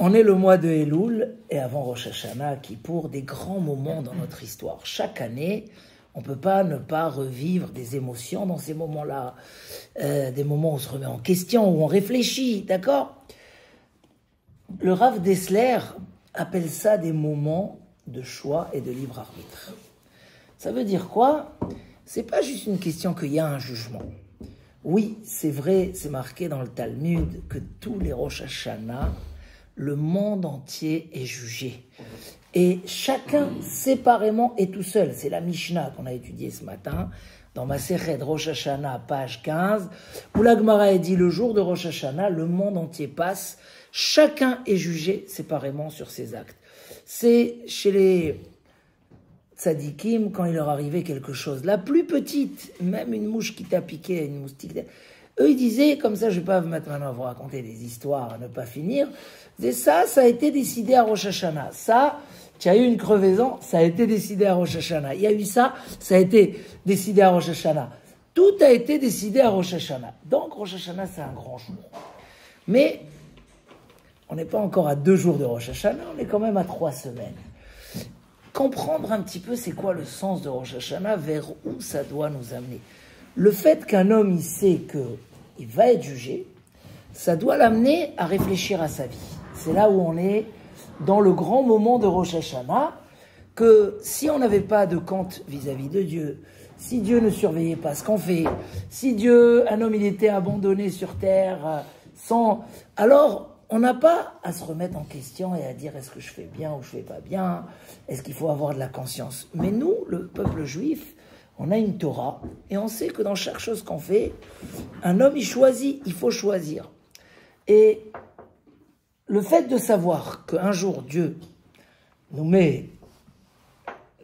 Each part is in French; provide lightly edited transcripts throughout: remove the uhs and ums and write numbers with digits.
On est le mois de Elul et avant Rosh Hashanah, Kippour, des grands moments dans notre histoire. Chaque année, on ne peut pas ne pas revivre des émotions dans ces moments-là, des moments où on se remet en question, où on réfléchit, d'accord? Le Rav Dessler appelle ça des moments de choix et de libre arbitre. Ça veut dire quoi? C'est pas juste une question qu'il y a un jugement. Oui, c'est vrai, c'est marqué dans le Talmud que tous les Rosh Hashanah, le monde entier est jugé. Et chacun séparément et tout seul. C'est la Mishnah qu'on a étudiée ce matin, dans Masechet Rosh Hashanah, page 15, où la Gemara a dit le jour de Rosh Hashanah, le monde entier passe, chacun est jugé séparément sur ses actes. C'est chez les tzadikim, quand il leur arrivait quelque chose, la plus petite, même une mouche qui t'a piqué, une moustique, eux ils disaient, comme ça je ne vais pas maintenant vous raconter des histoires à ne pas finir, ils disaient ça a été décidé à Rosh Hashanah, ça, tu as eu une crevaison, ça a été décidé à Rosh Hashanah, il y a eu ça a été décidé à Rosh Hashanah, tout a été décidé à Rosh Hashanah. Donc Rosh Hashanah c'est un grand jour, mais on n'est pas encore à 2 jours de Rosh Hashanah, on est quand même à 3 semaines. Comprendre un petit peu c'est quoi le sens de Rosh Hashanah, vers où ça doit nous amener. Le fait qu'un homme il sait qu'il va être jugé, ça doit l'amener à réfléchir à sa vie. C'est là où on est dans le grand moment de Rosh Hashanah, que si on n'avait pas de compte vis-à-vis de Dieu, si Dieu ne surveillait pas ce qu'on fait, si un homme il était abandonné sur terre, alors on n'a pas à se remettre en question et à dire est-ce que je fais bien ou je fais pas bien, est-ce qu'il faut avoir de la conscience. Mais nous, le peuple juif, on a une Torah et on sait que dans chaque chose qu'on fait, un homme il choisit, il faut choisir. Et le fait de savoir qu'un jour Dieu nous met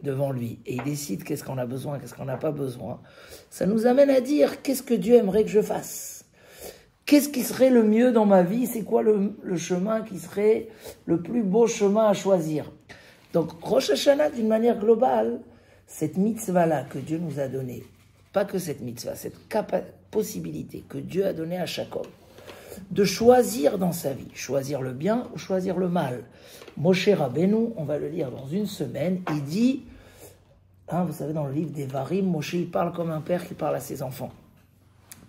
devant lui et il décide qu'est-ce qu'on a besoin, qu'est-ce qu'on n'a pas besoin, ça nous amène à dire qu'est-ce que Dieu aimerait que je fasse. Qu'est-ce qui serait le mieux dans ma vie? C'est quoi le chemin qui serait le plus beau chemin à choisir? Donc, Rosh Hashanah, d'une manière globale, cette mitzvah-là que Dieu nous a donnée, pas que cette mitzvah, cette possibilité que Dieu a donnée à chaque homme, de choisir dans sa vie, choisir le bien ou choisir le mal. Moshe Rabbeinu, on va le lire dans une semaine, il dit, vous savez, dans le livre des Varim, Moshe, il parle comme un père qui parle à ses enfants.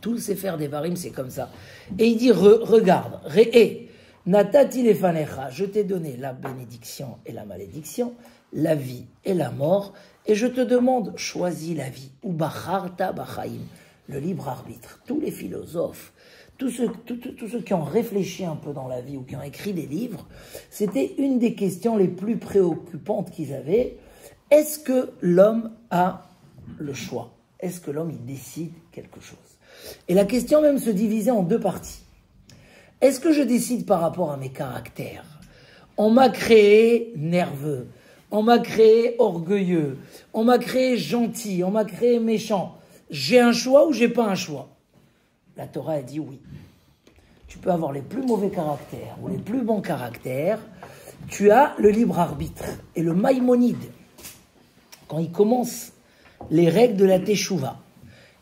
Tout le Sefer des Varim, c'est comme ça. Et il dit, regarde, Re'e, natati lefanecha, je t'ai donné la bénédiction et la malédiction, la vie et la mort, et je te demande, choisis la vie, ou bacharta bachaim, le libre arbitre. Tous les philosophes, tous ceux qui ont réfléchi un peu dans la vie ou qui ont écrit des livres, c'était une des questions les plus préoccupantes qu'ils avaient. Est-ce que l'homme a le choix? Est-ce que l'homme, il décide quelque chose? Et la question même se divisait en 2 parties. Est-ce que je décide par rapport à mes caractères? On m'a créé nerveux, on m'a créé orgueilleux, on m'a créé gentil, on m'a créé méchant. J'ai un choix ou j'ai pas un choix? La Torah a dit oui. Tu peux avoir les plus mauvais caractères ou les plus bons caractères. Tu as le libre arbitre. Et le Maïmonide, quand il commence les règles de la Teshuvah,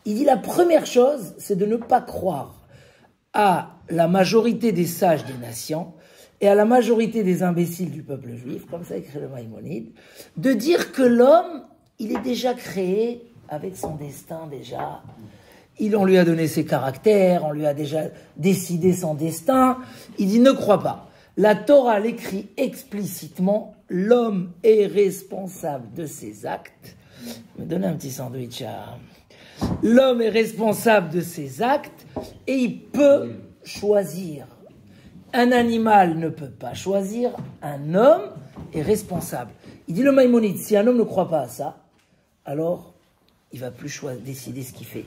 il dit la première chose, c'est de ne pas croire à la majorité des sages des nations et à la majorité des imbéciles du peuple juif, comme ça écrit le Maïmonide, de dire que l'homme, il est déjà créé avec son destin déjà. On lui a donné ses caractères, on lui a déjà décidé son destin. Il dit ne crois pas. La Torah l'écrit explicitement, l'homme est responsable de ses actes. Me donner un petit sandwich à... L'homme est responsable de ses actes et il peut choisir. Un animal ne peut pas choisir, un homme est responsable. Il dit le Maïmonide, si un homme ne croit pas à ça, alors il ne va plus décider ce qu'il fait.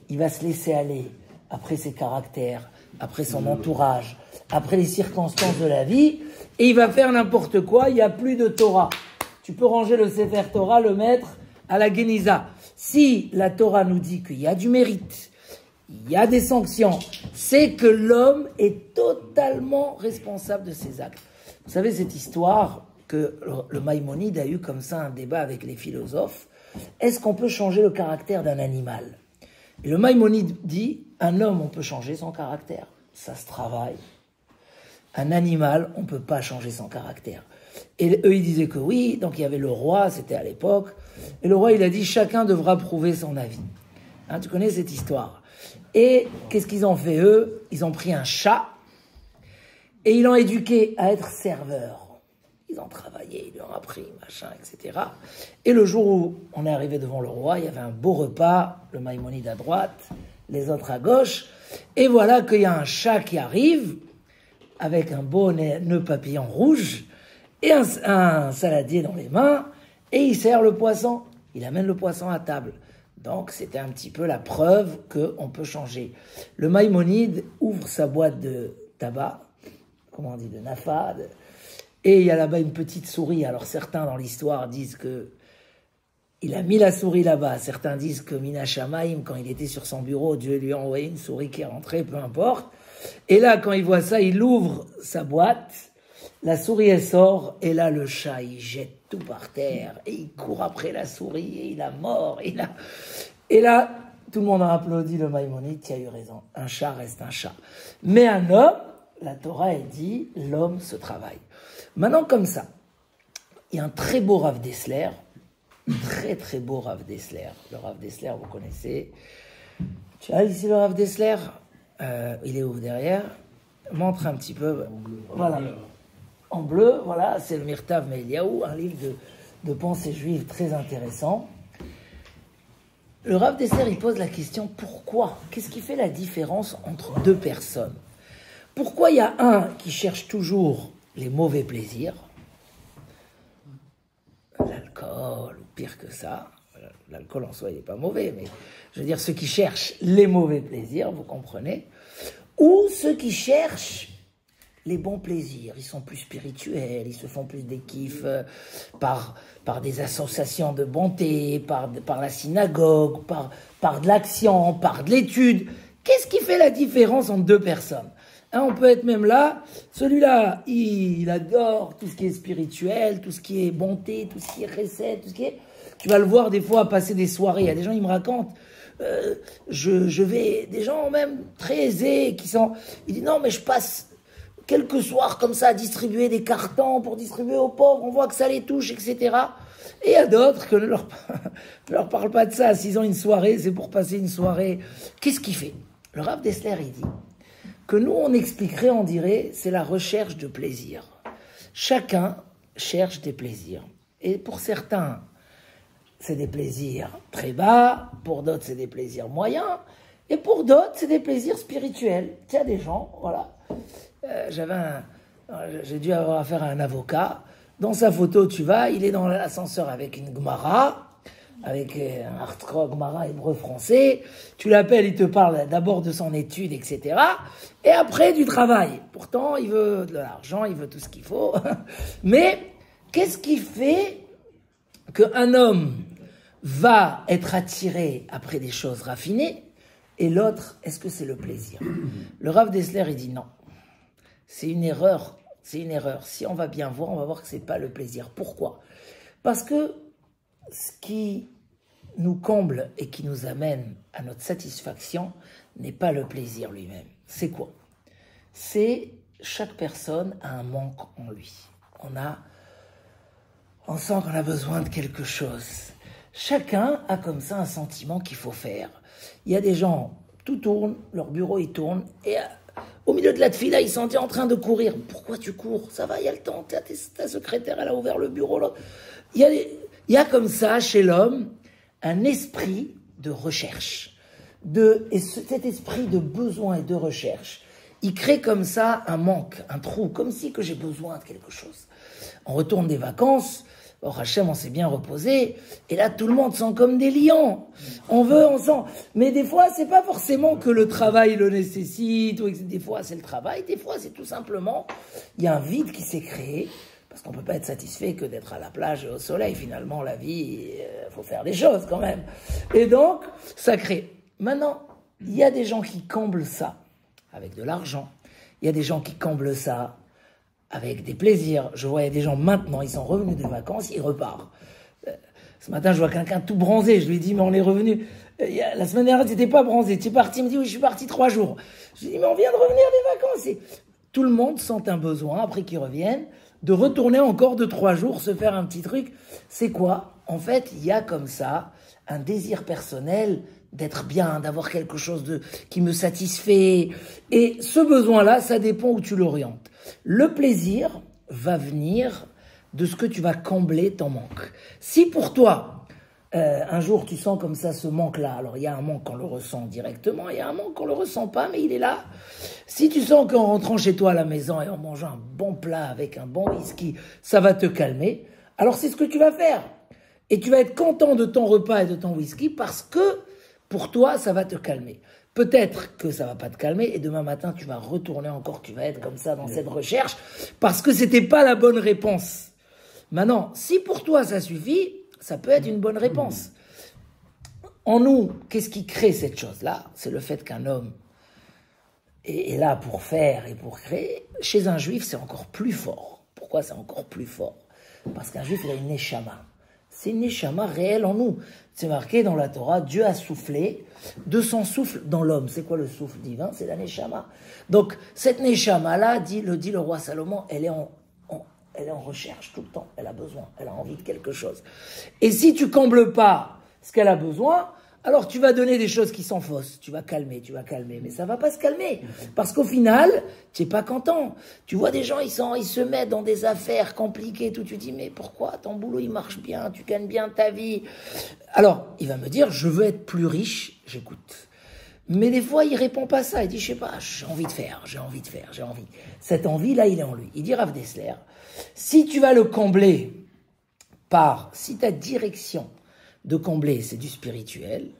Il va se laisser aller après ses caractères, après son entourage, après les circonstances de la vie, et il va faire n'importe quoi, il n'y a plus de Torah. Tu peux ranger le Sefer Torah, le mettre à la Geniza. Si la Torah nous dit qu'il y a du mérite, il y a des sanctions, c'est que l'homme est totalement responsable de ses actes. Vous savez cette histoire que le Maïmonide a eu comme ça un débat avec les philosophes. Est-ce qu'on peut changer le caractère d'un animal? Et le Maïmonide dit, un homme, on peut changer son caractère. Ça se travaille. un animal, on ne peut pas changer son caractère. Et eux, ils disaient que oui, donc il y avait le roi, c'était à l'époque, et le roi, il a dit, chacun devra prouver son avis. Hein, tu connais cette histoire. Et qu'est-ce qu'ils ont fait, eux? Ils ont pris un chat, et ils l'ont éduqué à être serveur. Ils ont travaillé, ils lui ont appris, machin, etc. Et le jour où on est arrivé devant le roi, il y avait un beau repas, le Maïmonide à droite, les autres à gauche, et voilà qu'il y a un chat qui arrive, avec un beau nœud papillon rouge, et un saladier dans les mains, et il sert le poisson. Il amène le poisson à table. Donc c'était un petit peu la preuve qu'on peut changer. Le Maïmonide ouvre sa boîte de tabac, comment on dit, de nafa, et il y a là-bas une petite souris. Alors certains dans l'histoire disent que il a mis la souris là-bas. Certains disent que Mina Shamaim, quand il était sur son bureau, Dieu lui a envoyé une souris qui est rentrée, peu importe. Et là, quand il voit ça, il ouvre sa boîte, la souris elle sort, et là le chat il jette tout par terre, et il court après la souris, et il a mort, et là, tout le monde a applaudi le Maïmonide, qui a eu raison. Un chat reste un chat. Mais un homme, la Torah elle dit, l'homme se travaille. Maintenant, comme ça, il y a un très beau Rav Dessler, très très beau Rav Dessler. Le Rav Dessler, vous connaissez. Tu as ici le Rav Dessler, il est où derrière? Montre un petit peu. En bleu. Voilà. En bleu, voilà, c'est le Mirtav Meiliaou, un livre de pensée juive très intéressant. Le Rav Dessler, il pose la question, pourquoi? Qu'est-ce qui fait la différence entre deux personnes? Pourquoi il y a un qui cherche toujours les mauvais plaisirs, l'alcool, ou pire que ça, l'alcool en soi il n'est pas mauvais, mais je veux dire ceux qui cherchent les mauvais plaisirs, vous comprenez, ou ceux qui cherchent les bons plaisirs, ils sont plus spirituels, ils se font plus des kiffs par des associations de bonté, par la synagogue, par de l'action, par de l'étude. Qu'est-ce qui fait la différence entre deux personnes? Hein, on peut être même là, celui-là, il adore tout ce qui est spirituel, tout ce qui est bonté, tout ce qui est recette, tout ce qui est... Tu vas le voir des fois passer des soirées, il y a des gens, ils me racontent, je vais, des gens même très aisés, qui sont... Ils disent non mais je passe quelques soirs comme ça à distribuer des cartons pour distribuer aux pauvres, on voit que ça les touche, etc. Et il y a d'autres que ne leur parle pas de ça, s'ils ont une soirée, c'est pour passer une soirée. Qu'est-ce qu'il fait? Le Rav Dessler, il dit que nous, on expliquerait, on dirait, c'est la recherche de plaisir. Chacun cherche des plaisirs. Et pour certains, c'est des plaisirs très bas, pour d'autres, c'est des plaisirs moyens, et pour d'autres, c'est des plaisirs spirituels. Il y a des gens, voilà. J'ai dû avoir affaire à un avocat. Dans sa photo, tu vas, il est dans l'ascenseur avec une Gemara, avec un hardcore Gemara hébreu-français, tu l'appelles, il te parle d'abord de son étude, etc. Et après du travail. Pourtant, il veut de l'argent, il veut tout ce qu'il faut. Mais qu'est-ce qui fait qu'un homme va être attiré après des choses raffinées et l'autre, est-ce que c'est le plaisir? Le Rav Dessler, il dit non. C'est une erreur. C'est une erreur. Si on va bien voir, on va voir que ce n'est pas le plaisir. Pourquoi? Parce que ce qui nous comble et qui nous amène à notre satisfaction n'est pas le plaisir lui-même. C'est quoi? C'est chaque personne a un manque en lui. On sent qu'on a besoin de quelque chose. Chacun a comme ça un sentiment qu'il faut faire. Il y a des gens, tout tourne, leur bureau il tourne, et au milieu de la tefila, ils sont en train de courir. Pourquoi tu cours? Ça va, il y a le temps, ta secrétaire, elle a ouvert le bureau. Là. Il y a comme ça, chez l'homme, un esprit de recherche. Et cet esprit de besoin et de recherche, il crée comme ça un manque, un trou, comme si que j'ai besoin de quelque chose. On retourne des vacances, au Hachem, on s'est bien reposé, et là, tout le monde sent comme des lions. On sent. Mais des fois, c'est pas forcément que le travail le nécessite, ou des fois, c'est le travail, des fois, c'est tout simplement, il y a un vide qui s'est créé, parce qu'on peut pas être satisfait que d'être à la plage et au soleil. Finalement, la vie, faut faire des choses quand même. Et donc, ça crée. Maintenant, il y a des gens qui comblent ça avec de l'argent. Il y a des gens qui comblent ça avec des plaisirs. Je voyais des gens maintenant, ils sont revenus des vacances, ils repartent. Ce matin, je vois quelqu'un tout bronzé. Je lui ai dit, mais on est revenu. La semaine dernière, tu n'étais pas bronzé. Tu es parti, il me dit, oui, je suis parti 3 jours. Je lui ai dit, mais on vient de revenir des vacances. tout le monde sent un besoin, après qu'ils reviennent, de retourner encore 2-3 jours, se faire un petit truc. C'est quoi? En fait, il y a comme ça un désir personnel d'être bien, d'avoir quelque chose qui me satisfait. Et ce besoin-là, ça dépend où tu l'orientes. Le plaisir va venir de ce que tu vas combler ton manque. Si pour toi, un jour tu sens comme ça ce manque-là, alors il y a un manque qu'on le ressent directement, il y a un manque qu'on le ressent pas, mais il est là. Si tu sens qu'en rentrant chez toi à la maison et en mangeant un bon plat avec un bon whisky, ça va te calmer, alors c'est ce que tu vas faire. Et tu vas être content de ton repas et de ton whisky parce que pour toi, ça va te calmer. Peut-être que ça va pas te calmer et demain matin, tu vas retourner encore, tu vas être comme ça dans cette recherche parce que c'était pas la bonne réponse. Maintenant, si pour toi ça suffit, ça peut être une bonne réponse. En nous, qu'est-ce qui crée cette chose-là? C'est le fait qu'un homme est là pour faire et pour créer. Chez un juif, c'est encore plus fort. Pourquoi c'est encore plus fort? Parce qu'un juif, il a une neshama. C'est une neshama réelle en nous. C'est marqué dans la Torah, Dieu a soufflé de son souffle dans l'homme. C'est quoi le souffle divin? C'est la neshama. Donc, cette neshama-là, dit le roi Salomon, elle est en recherche tout le temps. Elle a besoin, elle a envie de quelque chose. Et si tu combles pas ce qu'elle a besoin, alors tu vas donner des choses qui sont fausses. Tu vas calmer, mais ça va pas se calmer. Parce qu'au final, tu n'es pas content. Tu vois des gens, ils se mettent dans des affaires compliquées, tout. Tu dis, mais pourquoi? Ton boulot, il marche bien, tu gagnes bien ta vie. Alors, il va me dire, je veux être plus riche, j'écoute. Mais des fois, il répond pas ça. Il dit, je sais pas, j'ai envie de faire. Cette envie-là, il est en lui. Il dit, Rav Dessler, si tu vas le combler si ta direction de combler, c'est du spirituel.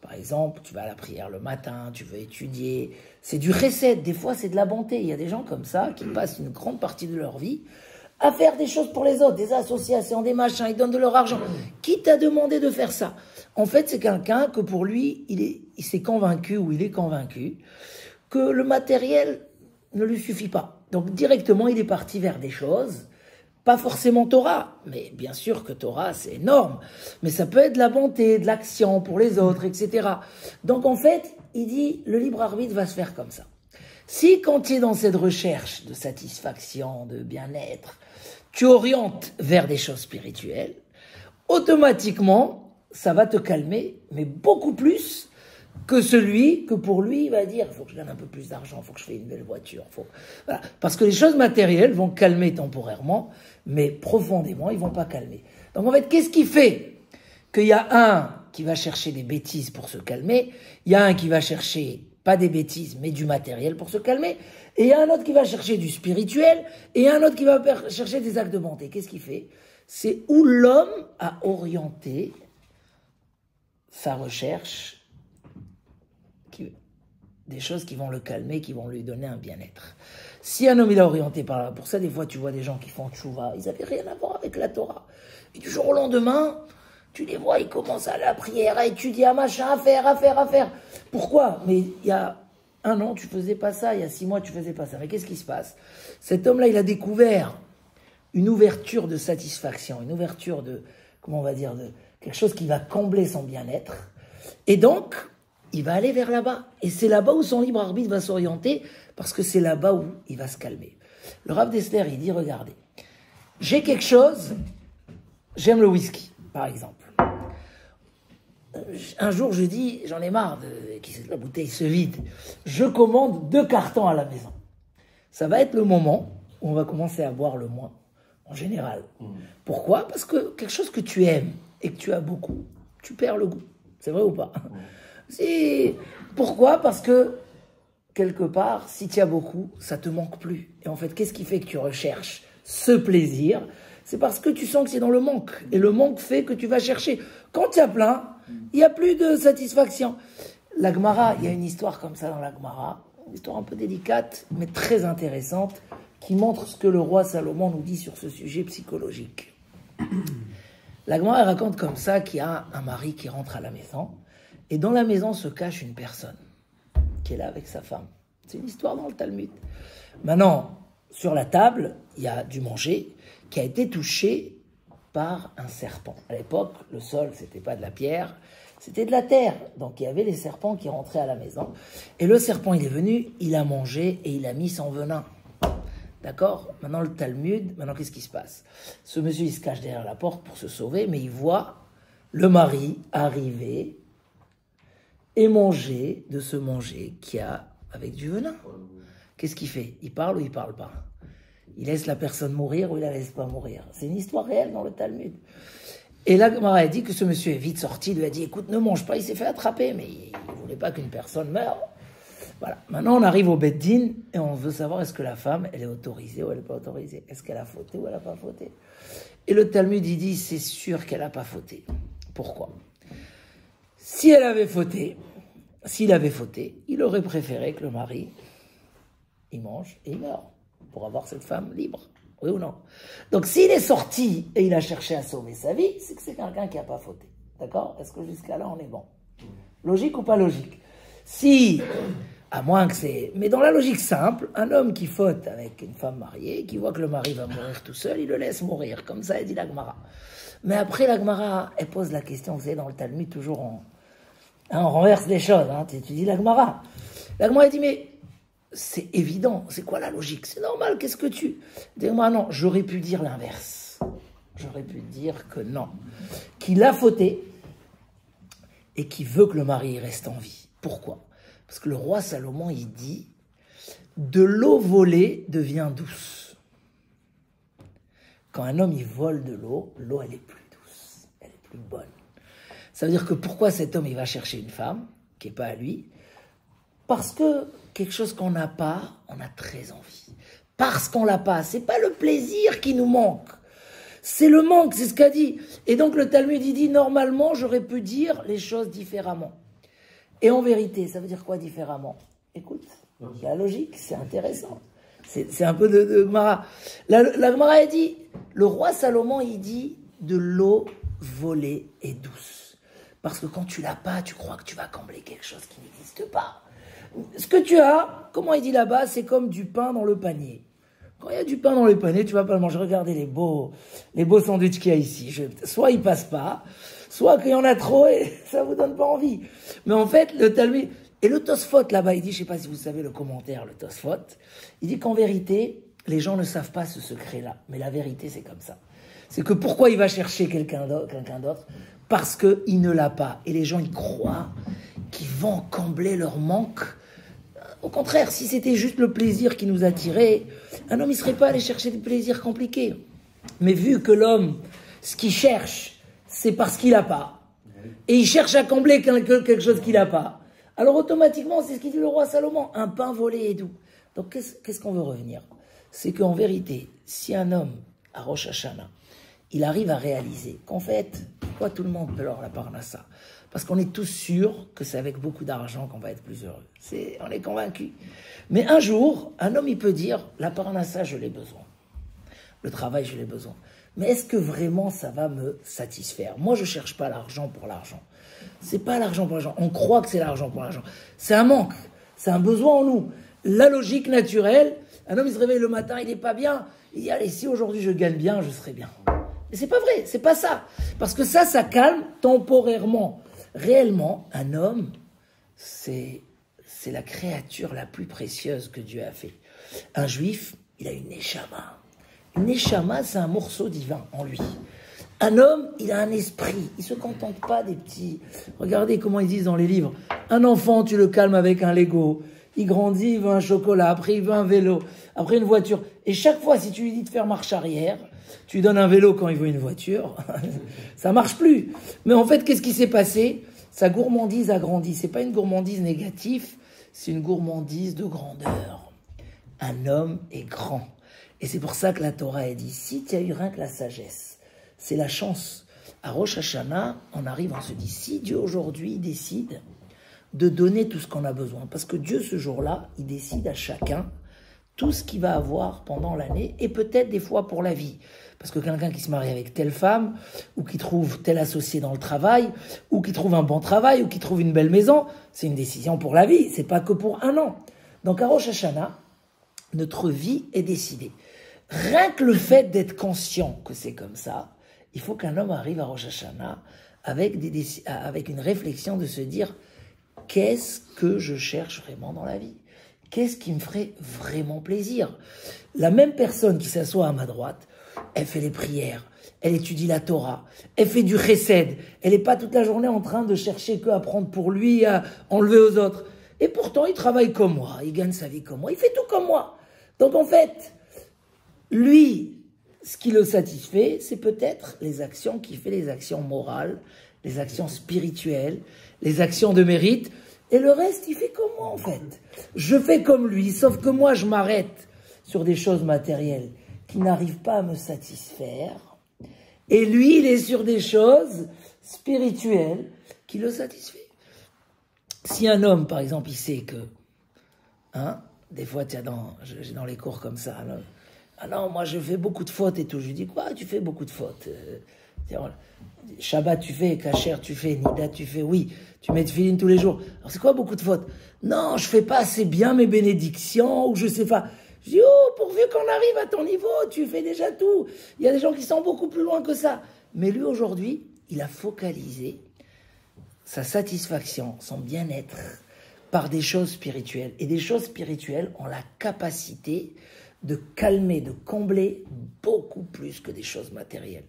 Par exemple, tu vas à la prière le matin, tu veux étudier. C'est du chesed, des fois c'est de la bonté. Il y a des gens comme ça qui passent une grande partie de leur vie à faire des choses pour les autres, des associations, des machins, ils donnent de leur argent. Qui t'a demandé de faire ça? En fait, c'est quelqu'un que pour lui, il s'est convaincu ou il est convaincu que le matériel ne lui suffit pas. Donc directement, il est parti vers des choses. Pas forcément Torah, mais bien sûr que Torah, c'est énorme. Mais ça peut être de la bonté, de l'action pour les autres, etc. Donc en fait, il dit, le libre arbitre va se faire comme ça. Si quand tu es dans cette recherche de satisfaction, de bien-être, tu orientes vers des choses spirituelles, automatiquement, ça va te calmer, mais beaucoup plus que celui que pour lui, il va dire, il faut que je gagne un peu plus d'argent, il faut que je fasse une belle voiture. Voilà. Parce que les choses matérielles vont calmer temporairement, mais profondément, ils ne vont pas calmer. Donc en fait, qu'est-ce qui fait qu'il y a un qui va chercher des bêtises pour se calmer, il y a un qui va chercher, pas des bêtises, mais du matériel pour se calmer, et il y a un autre qui va chercher du spirituel, et un autre qui va chercher des actes de bonté. Qu'est-ce qu'il fait? C'est où l'homme a orienté sa recherche, des choses qui vont le calmer, qui vont lui donner un bien-être. Si un homme il a orienté par là, pour ça des fois tu vois des gens qui font tchouva, ils n'avaient rien à voir avec la Torah. Et du jour au lendemain, tu les vois, ils commencent à la prière, à étudier, à machin, à faire. Pourquoi? Mais il y a 1 an tu faisais pas ça, il y a 6 mois tu faisais pas ça. Mais qu'est-ce qui se passe? Cet homme-là, il a découvert une ouverture de satisfaction, une ouverture de, comment on va dire, de quelque chose qui va combler son bien-être. Et donc, il va aller vers là-bas. Et c'est là-bas où son libre arbitre va s'orienter, parce que c'est là-bas où il va se calmer. Le Rav Dessler, il dit, regardez, j'ai quelque chose, j'aime le whisky, par exemple. Un jour, je dis, j'en ai marre, la bouteille se vide. Je commande 2 cartons à la maison. Ça va être le moment où on va commencer à boire le moins, en général. Pourquoi? Parce que quelque chose que tu aimes et que tu as beaucoup, tu perds le goût. C'est vrai ou pas? Pourquoi? Parce que, quelque part, si tu as beaucoup, ça te manque plus. Et en fait, qu'est-ce qui fait que tu recherches ce plaisir? C'est parce que tu sens que c'est dans le manque. Et le manque fait que tu vas chercher. Quand tu as plein, il n'y a plus de satisfaction. La Gemara, il y a une histoire comme ça dans la Gemara, une histoire un peu délicate, mais très intéressante, qui montre ce que le roi Salomon nous dit sur ce sujet psychologique. La Gemara raconte comme ça qu'il y a un mari qui rentre à la maison, et dans la maison se cache une personne qui est là avec sa femme. C'est une histoire dans le Talmud. Maintenant, sur la table, il y a du manger qui a été touché par un serpent. À l'époque, le sol, c'était pas de la pierre, c'était de la terre. Donc il y avait les serpents qui rentraient à la maison. Et le serpent, il est venu, il a mangé et il a mis son venin. D'accord? Maintenant, le Talmud, maintenant, qu'est-ce qui se passe? Ce monsieur, il se cache derrière la porte pour se sauver, mais il voit le mari arriver et manger de ce manger qu'il y a avec du venin. Qu'est-ce qu'il fait? Il parle ou il parle pas? Il laisse la personne mourir ou il la laisse pas mourir? C'est une histoire réelle dans le Talmud. Et là, Gemara a dit que ce monsieur est vite sorti, il lui a dit, écoute, ne mange pas, il s'est fait attraper, mais il ne voulait pas qu'une personne meure. Voilà. Maintenant, on arrive au Beth Din et on veut savoir est-ce que la femme, elle est autorisée ou elle n'est pas autorisée. Est-ce qu'elle a fauté ou elle n'a pas fauté? Et le Talmud, il dit, c'est sûr qu'elle n'a pas fauté. Pourquoi? Si elle avait fauté, s'il avait fauté, il aurait préféré que le mari, il mange et il meurt pour avoir cette femme libre. Oui ou non? Donc, s'il est sorti et il a cherché à sauver sa vie, c'est que c'est quelqu'un qui n'a pas fauté. D'accord? Est-ce que jusqu'à là, on est bon? Logique ou pas logique? Si, à moins que c'est... Mais dans la logique simple, un homme qui faute avec une femme mariée, qui voit que le mari va mourir tout seul, il le laisse mourir. Comme ça, elle dit la Gemara. Mais après, la Gemara, elle pose la question, vous savez, dans le Talmud, toujours on renverse les choses. Hein, tu dis la Gemara. La Gemara, elle dit, mais... c'est évident, c'est quoi la logique? C'est normal, qu'est-ce que tu... Dis-moi, non, j'aurais pu dire l'inverse. J'aurais pu dire que non. Qu'il a fauté et qu'il veut que le mari reste en vie. Pourquoi? Parce que le roi Salomon, il dit, de l'eau volée devient douce. Quand un homme, il vole de l'eau, l'eau, elle est plus douce, elle est plus bonne. Ça veut dire que pourquoi cet homme, il va chercher une femme, qui n'est pas à lui? Parce que quelque chose qu'on n'a pas, on a très envie. Parce qu'on l'a pas. C'est pas le plaisir qui nous manque. C'est le manque, c'est ce qu'a dit. Et donc le Talmud, il dit, normalement, j'aurais pu dire les choses différemment. Et en vérité, ça veut dire quoi différemment? Écoute, la logique, c'est intéressant. C'est un peu de Gemara. La Gemara, elle dit, le roi Salomon, il dit, de l'eau volée et douce. Parce que quand tu l'as pas, tu crois que tu vas combler quelque chose qui n'existe pas. Ce que tu as, comment il dit là-bas, c'est comme du pain dans le panier. Quand il y a du pain dans le panier, tu vas pas le manger. Regardez les beaux sandwichs qu'il y a ici. Soit ils passent pas, soit qu'il y en a trop et ça vous donne pas envie. Mais en fait, le Talmud, et le Tosfot là-bas, il dit, je sais pas si vous savez le commentaire, le Tosfot, il dit qu'en vérité, les gens ne savent pas ce secret-là. Mais la vérité, c'est comme ça. C'est que pourquoi il va chercher quelqu'un d'autre? Parce qu'il ne l'a pas. Et les gens, ils croient qu'ils vont combler leur manque. Au contraire, si c'était juste le plaisir qui nous attirait, un homme, il ne serait pas allé chercher des plaisirs compliqués. Mais vu que l'homme, ce qu'il cherche, c'est parce qu'il n'a pas, et il cherche à combler quelque chose qu'il n'a pas, alors automatiquement, c'est ce qu'il dit le roi Salomon, un pain volé est doux. Donc qu'est-ce qu'on veut revenir? C'est qu'en vérité, si un homme, à Rosh Hashanah, il arrive à réaliser qu'en fait, pourquoi tout le monde pleure la parnassa? Parce qu'on est tous sûrs que c'est avec beaucoup d'argent qu'on va être plus heureux. On est convaincus. Mais un jour, un homme, il peut dire, la parnassa, je l'ai besoin. Le travail, je l'ai besoin. Mais est-ce que vraiment ça va me satisfaire? Moi, je ne cherche pas l'argent pour l'argent. C'est pas l'argent pour l'argent. On croit que c'est l'argent pour l'argent. C'est un manque. C'est un besoin en nous. La logique naturelle, un homme, il se réveille le matin, il n'est pas bien. Il dit, allez, si aujourd'hui je gagne bien, je serai bien. Mais c'est pas vrai, c'est pas ça. Parce que ça calme temporairement. Réellement, un homme, c'est la créature la plus précieuse que Dieu a fait. Un juif, il a une neshama. Une neshama, c'est un morceau divin en lui. Un homme, il a un esprit. Il ne se contente pas des petits... Regardez comment ils disent dans les livres. Un enfant, tu le calmes avec un Lego. Il grandit, il veut un chocolat. Après, il veut un vélo. Après, une voiture. Et chaque fois, si tu lui dis de faire marche arrière, tu lui donnes un vélo quand il veut une voiture, ça marche plus. Mais en fait, qu'est-ce qui s'est passé? Sa gourmandise a grandi. C'est pas une gourmandise négative, c'est une gourmandise de grandeur. Un homme est grand. Et c'est pour ça que la Torah a dit, si tu as eu rien que la sagesse, c'est la chance. À Rosh Hashanah, on arrive, on se dit, si Dieu aujourd'hui décide de donner tout ce qu'on a besoin, parce que Dieu, ce jour-là, il décide à chacun tout ce qu'il va avoir pendant l'année, et peut-être des fois pour la vie. Parce que quelqu'un qui se marie avec telle femme, ou qui trouve tel associé dans le travail, ou qui trouve un bon travail, ou qui trouve une belle maison, c'est une décision pour la vie, c'est pas que pour un an. Donc à Rosh Hashanah, notre vie est décidée. Rien que le fait d'être conscient que c'est comme ça, il faut qu'un homme arrive à Rosh Hashanah avec une réflexion de se dire, qu'est-ce que je cherche vraiment dans la vie? qu'est-ce qui me ferait vraiment plaisir? La même personne qui s'assoit à ma droite, elle fait les prières, elle étudie la Torah, elle fait du chesed, elle n'est pas toute la journée en train de chercher que à prendre pour lui, à enlever aux autres. Et pourtant, il travaille comme moi, il gagne sa vie comme moi, il fait tout comme moi. Donc en fait, lui, ce qui le satisfait, c'est peut-être les actions qu'il fait, les actions morales, les actions spirituelles, les actions de mérite, et le reste, il fait comme moi en fait. Je fais comme lui, sauf que moi, je m'arrête sur des choses matérielles qui n'arrivent pas à me satisfaire, et lui, il est sur des choses spirituelles qui le satisfait. Si un homme, par exemple, il sait que, des fois, tiens, dans les cours comme ça, là, ah non, moi je fais beaucoup de fautes et tout. Je lui dis, quoi, tu fais beaucoup de fautes? Voilà. Shabbat tu fais, Kacher tu fais, Nida tu fais, oui, tu mets de filine tous les jours. Alors c'est quoi beaucoup de fautes? Non, je fais pas assez bien mes bénédictions, ou je sais pas. Je dis, oh, pourvu qu'on arrive à ton niveau, tu fais déjà tout. Il y a des gens qui sont beaucoup plus loin que ça. Mais lui, aujourd'hui, il a focalisé sa satisfaction, son bien-être, par des choses spirituelles. Et des choses spirituelles ont la capacité de calmer, de combler beaucoup plus que des choses matérielles.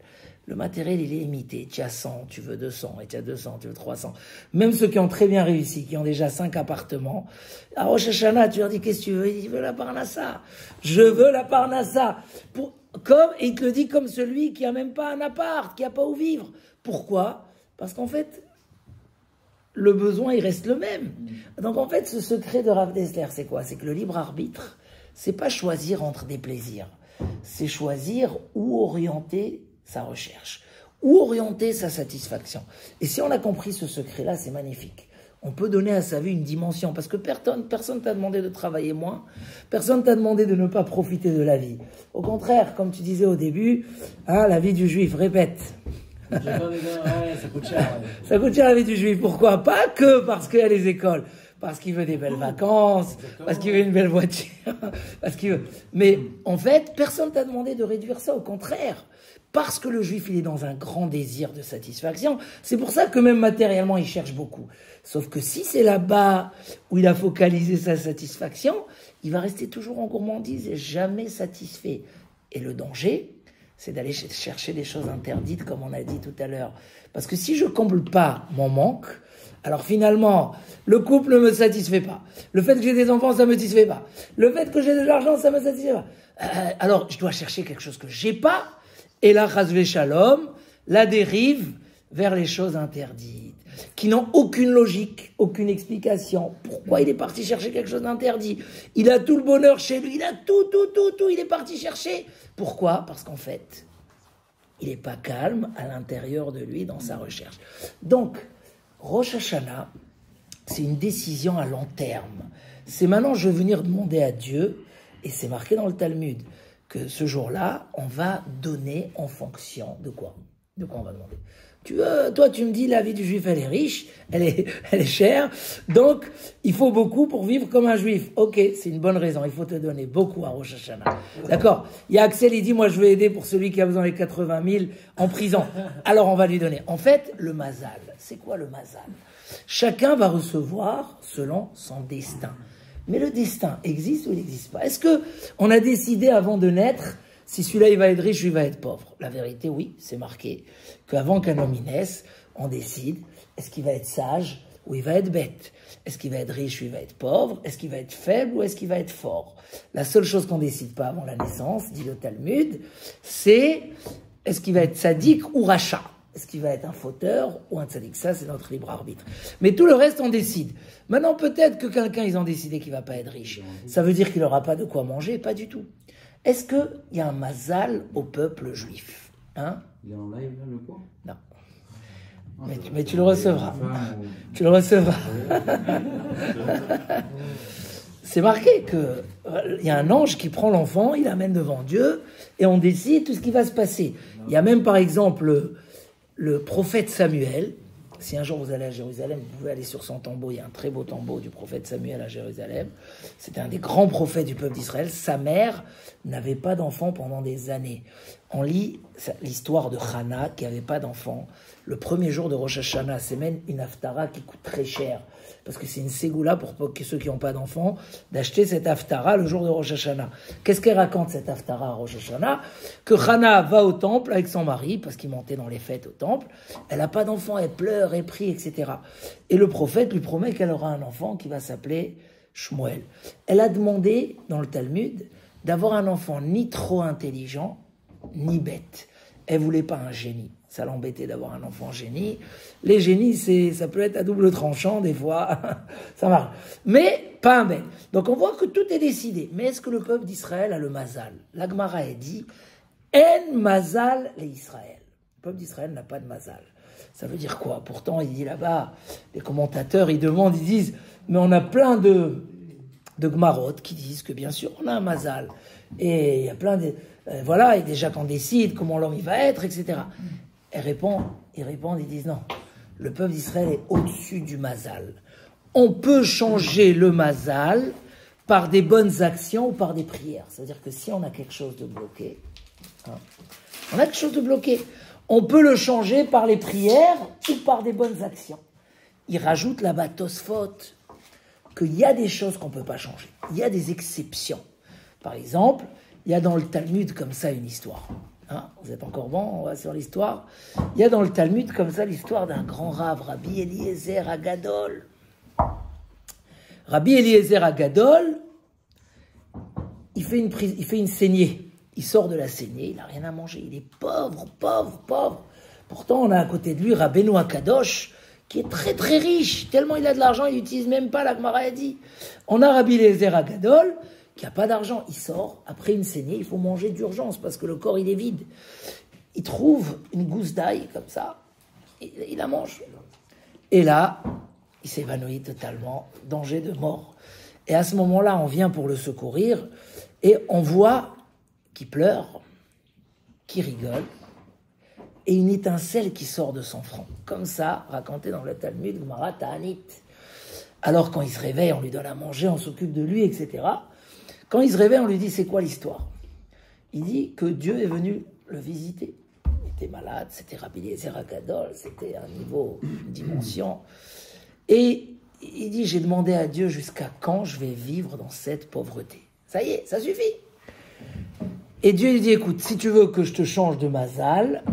Le matériel, il est limité. Tu as 100, tu veux 200, et tu as 200, tu veux 300. Même ceux qui ont très bien réussi, qui ont déjà 5 appartements, à Rosh Hashanah, tu leur dis, qu'est-ce que tu veux? Il dit, je veux la Parnassa. Je veux la Parnassa. Et il te le dit comme celui qui n'a même pas un appart, qui n'a pas où vivre. Pourquoi? Parce qu'en fait, le besoin, il reste le même. Donc en fait, ce secret de Rav Dessler, c'est quoi? C'est que le libre arbitre, c'est pas choisir entre des plaisirs. C'est choisir où orienter sa recherche, où orienter sa satisfaction. Et si on a compris ce secret-là, c'est magnifique. On peut donner à sa vie une dimension, parce que personne t'a demandé de travailler moins, personne t'a demandé de ne pas profiter de la vie. Au contraire, comme tu disais au début, la vie du juif, répète. Ça coûte cher. Ça coûte cher la vie du juif. Pourquoi? Pas que parce qu'il y a les écoles. Parce qu'il veut des belles vacances, parce qu'il veut une belle voiture, parce qu'il veut... Mais en fait, personne t'a demandé de réduire ça, au contraire. Parce que le juif, il est dans un grand désir de satisfaction. C'est pour ça que même matériellement, il cherche beaucoup. Sauf que si c'est là-bas où il a focalisé sa satisfaction, il va rester toujours en gourmandise et jamais satisfait. Et le danger, c'est d'aller chercher des choses interdites, comme on a dit tout à l'heure. Parce que si je comble pas mon manque, alors finalement, le couple ne me satisfait pas. Le fait que j'ai des enfants, ça me satisfait pas. Le fait que j'ai de l'argent, ça me satisfait pas. Alors, je dois chercher quelque chose que j'ai pas. Et là, chasvé shalom, la dérive vers les choses interdites, qui n'ont aucune logique, aucune explication. Pourquoi il est parti chercher quelque chose d'interdit? Il a tout le bonheur chez lui, il a tout, il est parti chercher. Pourquoi? Parce qu'en fait, il n'est pas calme à l'intérieur de lui dans sa recherche. Donc, Rosh Hashanah, c'est une décision à long terme. C'est maintenant, je veux venir demander à Dieu, et c'est marqué dans le Talmud, que ce jour-là, on va donner en fonction de quoi? De quoi on va demander? Toi, tu me dis, la vie du juif, elle est riche, elle est chère, donc il faut beaucoup pour vivre comme un juif. Ok, c'est une bonne raison, il faut te donner beaucoup à Rosh Hashanah. D'accord? Il y a Axel, il dit, moi je veux aider pour celui qui a besoin des 80 000 en prison. Alors on va lui donner. En fait, le mazal, c'est quoi le mazal? Chacun va recevoir selon son destin. Mais le destin existe ou il n'existe pas? Est-ce que on a décidé avant de naître si celui-là il va être riche ou il va être pauvre? La vérité, oui, c'est marqué qu'avant qu'un homme y naisse, on décide est-ce qu'il va être sage ou il va être bête? Est-ce qu'il va être riche ou il va être pauvre? Est-ce qu'il va être faible ou est-ce qu'il va être fort? La seule chose qu'on décide pas avant la naissance, dit le Talmud, c'est est-ce qu'il va être sadique ou rachat? Est-ce qu'il va être un fauteur ou un tzaddik? Ça, c'est notre libre arbitre. Mais tout le reste, on décide. Maintenant, peut-être que quelqu'un, ils ont décidé qu'il ne va pas être riche. Ça veut dire qu'il n'aura pas de quoi manger? Pas du tout. Est-ce qu'il y a un mazal au peuple juif? Il est en live, là, le cours? Non. Mais tu le recevras. Tu le recevras. C'est marqué qu'il y a un ange qui prend l'enfant, il l'amène devant Dieu, et on décide tout ce qui va se passer. Il y a même, par exemple, le prophète Samuel, si un jour vous allez à Jérusalem, vous pouvez aller sur son tombeau. Il y a un très beau tombeau du prophète Samuel à Jérusalem. C'était un des grands prophètes du peuple d'Israël. Sa mère n'avait pas d'enfant pendant des années. On lit l'histoire de Hana qui n'avait pas d'enfant. Le premier jour de Rosh Hashanah, c'est même une haftara qui coûte très cher. Parce que c'est une ségoula pour ceux qui n'ont pas d'enfants, d'acheter cette haftara le jour de Rosh Hashanah. Qu'est-ce qu'elle raconte cette haftara à Rosh Hashanah? Que Hana va au temple avec son mari, parce qu'il montait dans les fêtes au temple. Elle n'a pas d'enfant, elle pleure, elle prie, etc. Et le prophète lui promet qu'elle aura un enfant qui va s'appeler Shmuel. Elle a demandé, dans le Talmud, d'avoir un enfant ni trop intelligent, ni bête. Elle voulait pas un génie. Ça l'embêtait d'avoir un enfant génie. Les génies, ça peut être à double tranchant, des fois, ça marche. Mais pas un bête. Donc on voit que tout est décidé. Mais est-ce que le peuple d'Israël a le mazal? La Gemara est dit, en mazal les Israël. Le peuple d'Israël n'a pas de mazal. Ça veut dire quoi? Pourtant, il dit là-bas, les commentateurs, ils demandent, ils disent, mais on a plein de Gemarot qui disent que bien sûr, on a un mazal. Et il y a plein de... voilà, et déjà qu'on décide comment l'homme il va être, etc. Ils répondent, ils disent non, le peuple d'Israël est au-dessus du mazal. On peut changer le mazal par des bonnes actions ou par des prières. C'est-à-dire que si on a quelque chose de bloqué, on a quelque chose de bloqué, on peut le changer par les prières ou par des bonnes actions. Il rajoute là-bas Tosfot qu'il y a des choses qu'on ne peut pas changer. Il y a des exceptions. Par exemple, il y a dans le Talmud comme ça une histoire. Vous êtes encore bon, on va sur l'histoire. Il y a dans le Talmud comme ça l'histoire d'un grand rave, Rabbi Eliezer Agadol. Rabbi Eliezer Agadol, il fait une saignée. Il sort de la saignée, il n'a rien à manger. Il est pauvre. Pourtant, on a à côté de lui Rabbeinu Akadosh, qui est très très riche. Tellement il a de l'argent, il n'utilise même pas la Gemara a dit. On a Rabbi Eliezer Agadol, qui n'a pas d'argent, il sort, après une saignée, il faut manger d'urgence, parce que le corps, il est vide. Il trouve une gousse d'ail, comme ça, il la mange. Et là, il s'évanouit totalement, danger de mort. Et à ce moment-là, on vient pour le secourir, et on voit qu'il pleure, qu'il rigole, et une étincelle qui sort de son front. Comme ça, raconté dans le Talmud, Gemara Ta'anit. Alors quand il se réveille, on lui donne à manger, on s'occupe de lui, etc. Quand il se réveille, on lui dit, c'est quoi l'histoire? Il dit que Dieu est venu le visiter. Il était malade, c'était Rabbi Eliezer Agadol, c'était un niveau, une dimension. Et il dit, j'ai demandé à Dieu jusqu'à quand je vais vivre dans cette pauvreté. Ça y est, ça suffit. Et Dieu lui dit, écoute, si tu veux que je te change de mazal,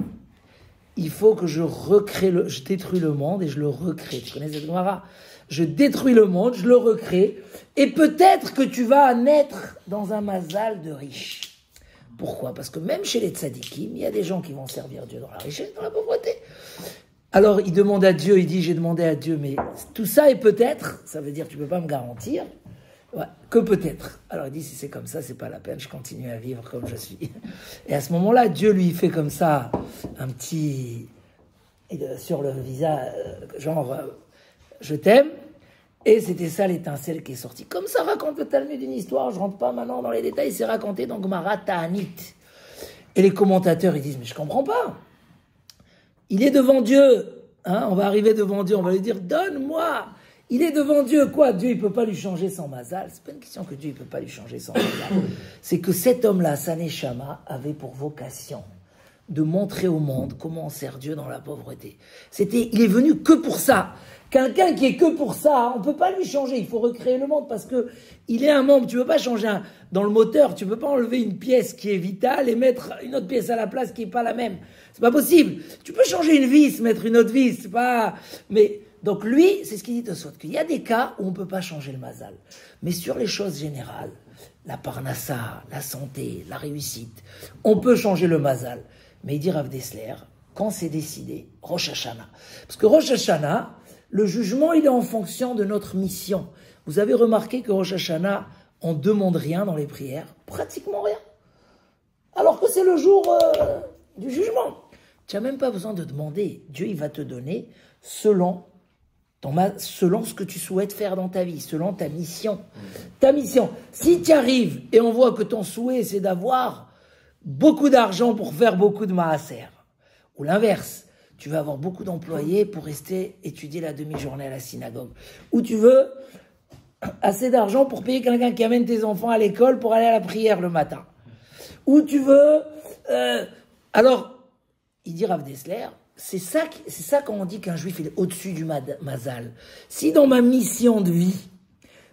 il faut que je détruis le monde et je le recrée. Tu connais cette Gemara? Je détruis le monde, je le recrée, et peut-être que tu vas naître dans un mazal de riche. Pourquoi? Parce que même chez les tzadikim, il y a des gens qui vont servir Dieu dans la richesse, dans la pauvreté. Alors il demande à Dieu, il dit, j'ai demandé à Dieu, mais tout ça est peut-être, ça veut dire tu ne peux pas me garantir, que peut-être. Alors il dit, si c'est comme ça, c'est pas la peine, je continue à vivre comme je suis. Et à ce moment-là, Dieu lui fait comme ça, un petit, sur le visage, genre... je t'aime, et c'était ça l'étincelle qui est sortie. Comme ça raconte le Talmud d'une histoire, je ne rentre pas maintenant dans les détails, c'est raconté dans Gemara Ta'anit. Et les commentateurs, ils disent, mais je ne comprends pas. Il est devant Dieu, on va arriver devant Dieu, on va lui dire, donne-moi. Il est devant Dieu, quoi? Dieu, il ne peut pas lui changer son mazal. C'est pas une question que Dieu, il ne peut pas lui changer son mazal. C'est que cet homme-là, sa neshama, avait pour vocation de montrer au monde comment on sert Dieu dans la pauvreté. Il est venu que pour ça. Quelqu'un qui est que pour ça, on ne peut pas lui changer, il faut recréer le monde parce que il est un membre, tu ne peux pas changer dans le moteur, tu ne peux pas enlever une pièce qui est vitale et mettre une autre pièce à la place qui n'est pas la même. C'est pas possible. Tu peux changer une vis, mettre une autre vis, c'est pas... Mais, donc lui, c'est ce qu'il dit Tosfot, qu'il y a des cas où on ne peut pas changer le mazal. Mais sur les choses générales, la parnassa, la santé, la réussite, on peut changer le mazal. Mais il dit Rav Dessler, quand c'est décidé, Rosh Hashanah. Parce que Rosh Hashanah, le jugement, il est en fonction de notre mission. Vous avez remarqué que Rosh Hashanah, on ne demande rien dans les prières, pratiquement rien. Alors que c'est le jour du jugement. Tu n'as même pas besoin de demander. Dieu, il va te donner selon ce que tu souhaites faire dans ta vie, selon ta mission. Ta mission. Si tu arrives et on voit que ton souhait, c'est d'avoir beaucoup d'argent pour faire beaucoup de maaser, ou l'inverse, tu vas avoir beaucoup d'employés pour rester étudier la demi-journée à la synagogue. Ou tu veux assez d'argent pour payer quelqu'un qui amène tes enfants à l'école pour aller à la prière le matin. Ou tu veux... alors, il dit Rav Dessler, c'est ça quand on dit qu'un juif il est au-dessus du mazal. Si dans ma mission de vie,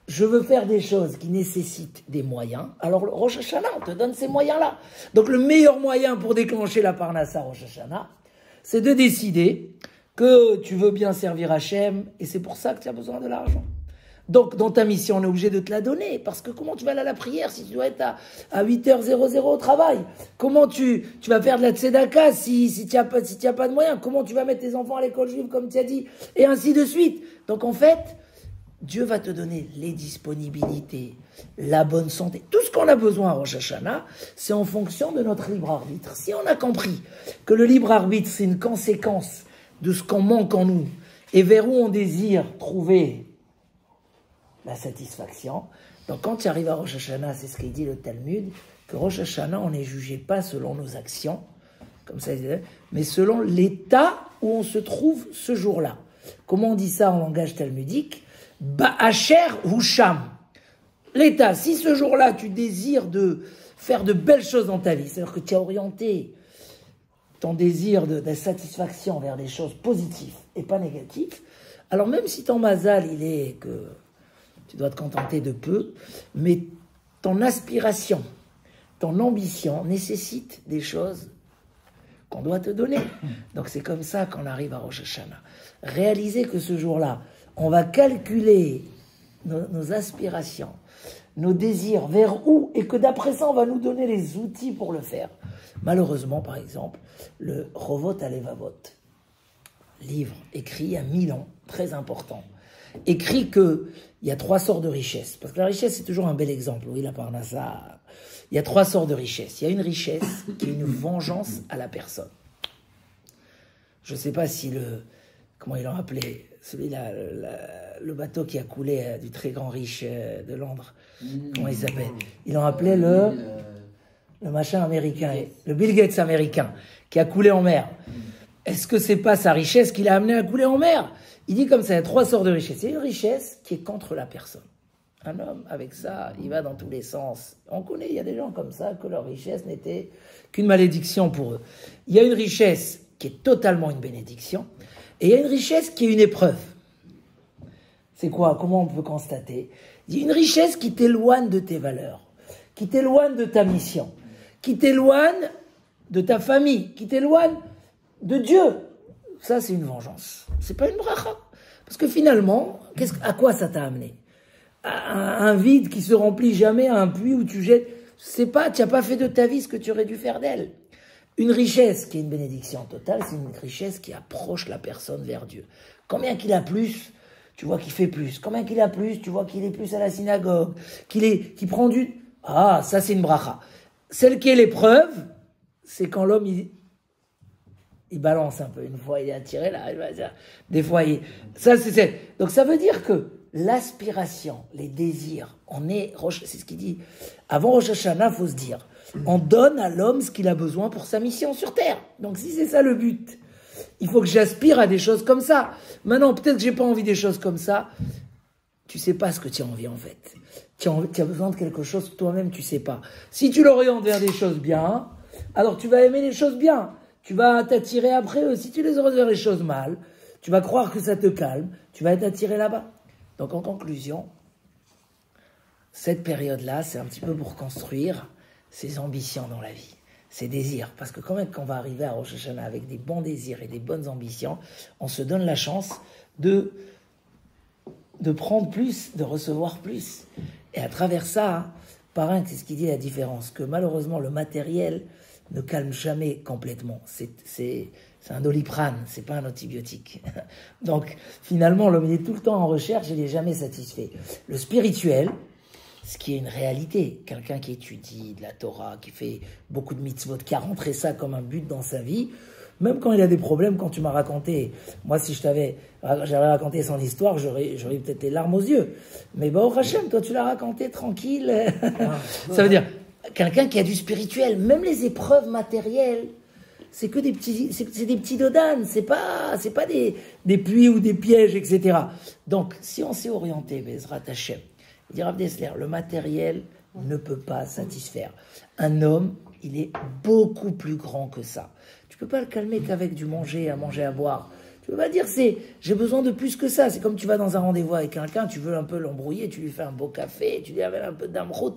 je veux faire des choses qui nécessitent des moyens, alors le Rosh Hashanah, on te donne ces moyens-là. Donc le meilleur moyen pour déclencher la Parnassa Rosh Hashanah, c'est de décider que tu veux bien servir Hachem, et c'est pour ça que tu as besoin de l'argent. Donc, dans ta mission, on est obligé de te la donner, parce que comment tu vas aller à la prière si tu dois être à 8h00 au travail? Comment tu vas faire de la tzedaka si tu n'as pas de moyens? Comment tu vas mettre tes enfants à l'école juive, comme tu as dit? Et ainsi de suite. Donc, en fait, Dieu va te donner les disponibilités, la bonne santé. Tout ce qu'on a besoin à Rosh Hashanah, c'est en fonction de notre libre arbitre. Si on a compris que le libre arbitre, c'est une conséquence de ce qu'on manque en nous, et vers où on désire trouver la satisfaction. Donc quand tu arrives à Rosh Hashanah, c'est ce qu'il dit le Talmud, que Rosh Hashanah, on n'est jugé pas selon nos actions, comme ça, mais selon l'état où on se trouve ce jour-là. Comment on dit ça en langage talmudique? Ba'asher husham. L'état, si ce jour-là, tu désires de faire de belles choses dans ta vie, c'est-à-dire que tu as orienté ton désir de satisfaction vers des choses positives et pas négatives, alors même si ton mazal, il est que tu dois te contenter de peu, mais ton aspiration, ton ambition nécessite des choses qu'on doit te donner. Donc c'est comme ça qu'on arrive à Rosh Hashanah. Réaliser que ce jour-là, on va calculer nos aspirations, nos désirs, vers où, et que d'après ça, on va nous donner les outils pour le faire. Malheureusement, par exemple, le Rovot Alevavot, livre écrit il y a 1000 ans, très important, écrit qu'il y a 3 sortes de richesses. Parce que la richesse, c'est toujours un bel exemple. Oui, la Parnassa, il y a 3 sortes de richesses. Il y a une richesse qui est une vengeance à la personne. Je ne sais pas si comment ils l'ont appelé, celui-là, le bateau qui a coulé du très grand riche de Londres. Comment il s'appelle? Ils l'ont appelé le machin américain, le Bill Gates américain, qui a coulé en mer. Est-ce que c'est pas sa richesse qui l'a amené à couler en mer? Il dit comme ça, il y a 3 sortes de richesses. Il y a une richesse qui est contre la personne. Un homme, avec ça, il va dans tous les sens. On connaît, il y a des gens comme ça, que leur richesse n'était qu'une malédiction pour eux. Il y a une richesse qui est totalement une bénédiction, et il y a une richesse qui est une épreuve. C'est quoi? Comment on peut constater? Il y a une richesse qui t'éloigne de tes valeurs, qui t'éloigne de ta mission, qui t'éloigne de ta famille, qui t'éloigne de Dieu. Ça, c'est une vengeance. C'est pas une bracha. Parce que finalement, à quoi ça t'a amené? À un vide qui se remplit jamais, à un puits où tu jettes. Tu n'as pas fait de ta vie ce que tu aurais dû faire d'elle. Une richesse qui est une bénédiction totale, c'est une richesse qui approche la personne vers Dieu. Combien qu'il a plus, tu vois qu'il fait plus. Combien qu'il a plus, tu vois qu'il est plus à la synagogue, qu'il prend du... Ah, ça c'est une bracha. Celle qui est l'épreuve, c'est quand l'homme, il balance un peu. Une fois, il est attiré là, il va dire... Des fois, Donc ça veut dire que l'aspiration, les désirs, c'est ce qu'il dit. Avant Rosh Hashanah, il faut se dire, on donne à l'homme ce qu'il a besoin pour sa mission sur Terre. Donc si c'est ça le but, il faut que j'aspire à des choses comme ça. Maintenant, peut-être que j'ai pas envie des choses comme ça. Tu sais pas ce que tu as envie en fait. Tu as besoin de quelque chose que toi-même tu sais pas. Si tu l'orientes vers des choses bien, alors tu vas aimer les choses bien. Tu vas t'attirer après eux. Si tu les orientes vers les choses mal, tu vas croire que ça te calme. Tu vas être attiré là-bas. Donc en conclusion, cette période-là, c'est un petit peu pour construire ses ambitions dans la vie, ses désirs. Parce que quand même, quand on va arriver à Rosh Hashanah avec des bons désirs et des bonnes ambitions, on se donne la chance de prendre plus, de recevoir plus. Et à travers ça, Parrain, c'est ce qui dit la différence, que malheureusement, le matériel ne calme jamais complètement. C'est un doliprane, c'est pas un antibiotique. Donc, finalement, l'homme est tout le temps en recherche, il n'est jamais satisfait. Le spirituel, ce qui est une réalité, quelqu'un qui étudie de la Torah, qui fait beaucoup de mitzvot, qui a rentré ça comme un but dans sa vie, même quand il a des problèmes, quand tu m'as raconté, moi si j'avais raconté son histoire, j'aurais peut-être les larmes aux yeux. Mais bon, Hachem, toi tu l'as raconté tranquille. Ça veut dire, quelqu'un qui a du spirituel, même les épreuves matérielles, c'est que des petits, c'est des petits dodanes, c'est pas des puits ou des pièges, etc. Donc, si on s'est orienté, Bezrat Hashem, dit Rav Dessler, le matériel ne peut pas satisfaire. Un homme, il est beaucoup plus grand que ça. Tu peux pas le calmer qu'avec du manger, à boire. Tu peux pas dire, j'ai besoin de plus que ça. C'est comme tu vas dans un rendez-vous avec quelqu'un, tu veux un peu l'embrouiller, tu lui fais un beau café, tu lui amènes un peu d'amroute.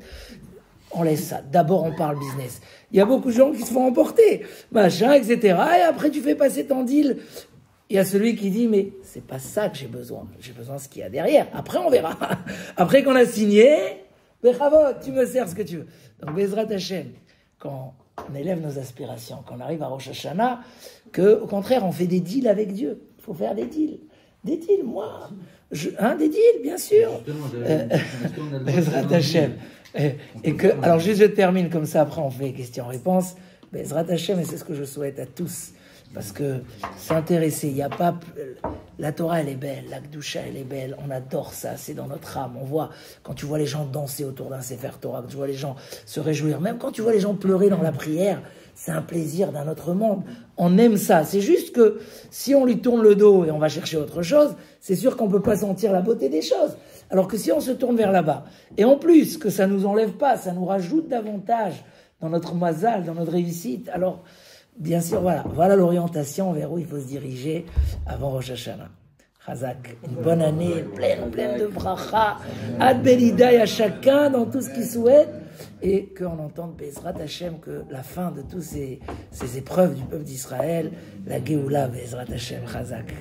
On laisse ça. D'abord, on parle business. Il y a beaucoup de gens qui se font emporter, machin, etc. Et après, tu fais passer ton deal. Il y a celui qui dit, mais c'est pas ça que j'ai besoin. J'ai besoin de ce qu'il y a derrière. Après, on verra. Après qu'on a signé, Bechavot, tu me sers ce que tu veux. Donc, Bezrat Hashem, quand on élève nos aspirations, quand on arrive à Rosh Hashanah, au contraire, on fait des deals avec Dieu. Il faut faire des deals. Des deals, moi. Des deals, bien sûr. Bezrat Hashem. Alors, juste, je termine comme ça, après, on fait questions-réponses. Bezrat Hashem, et c'est ce que je souhaite à tous. Parce que s'intéresser, il n'y a pas... La Torah, elle est belle, la Kedusha, elle est belle, on adore ça, c'est dans notre âme. On voit, quand tu vois les gens danser autour d'un Sefer Torah, quand tu vois les gens se réjouir, même quand tu vois les gens pleurer dans la prière, c'est un plaisir d'un autre monde. On aime ça. C'est juste que si on lui tourne le dos et on va chercher autre chose, c'est sûr qu'on ne peut pas sentir la beauté des choses. Alors que si on se tourne vers là-bas, et en plus que ça ne nous enlève pas, ça nous rajoute davantage dans notre mazal, dans notre réussite, alors... Bien sûr, voilà l'orientation vers où il faut se diriger avant Rosh Hashanah. Chazak, une bonne année pleine de bracha, ad belidaï à chacun dans tout ce qu'il souhaite, et qu'on entende Bezrat Hashem que la fin de toutes ces épreuves du peuple d'Israël, la Géoula Bezrat Hashem, Chazak.